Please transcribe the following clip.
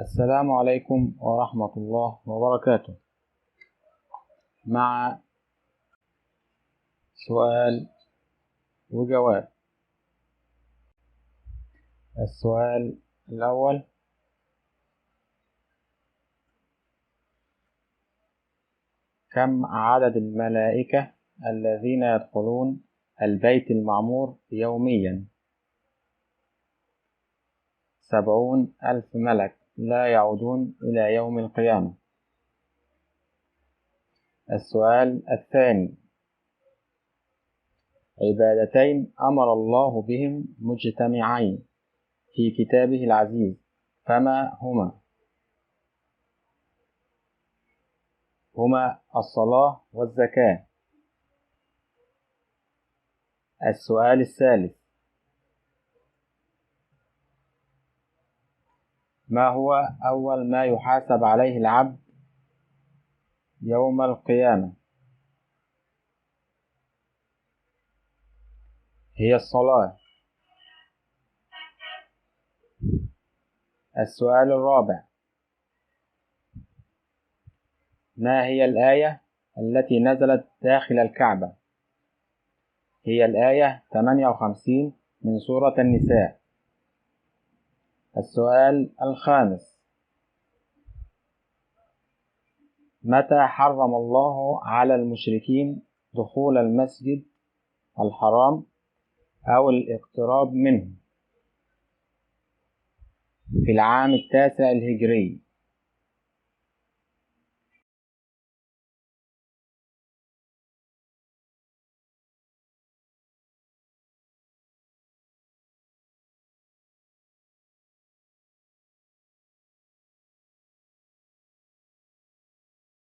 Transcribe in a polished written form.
السلام عليكم ورحمة الله وبركاته. مع سؤال وجواب. السؤال الأول: كم عدد الملائكة الذين يدخلون البيت المعمور يوميا؟ 70,000 ملك لا يعودون إلى يوم القيامة. السؤال الثاني: عبادتين أمر الله بهم مجتمعين في كتابه العزيز، فما هما؟ هما الصلاة والزكاة. السؤال الثالث: ما هو أول ما يحاسب عليه العبد يوم القيامة؟ هي الصلاة. السؤال الرابع: ما هي الآية التي نزلت داخل الكعبة؟ هي الآية 58 من سورة النساء. السؤال الخامس: متى حرم الله على المشركين دخول المسجد الحرام أو الاقتراب منه؟ في العام 9 الهجري.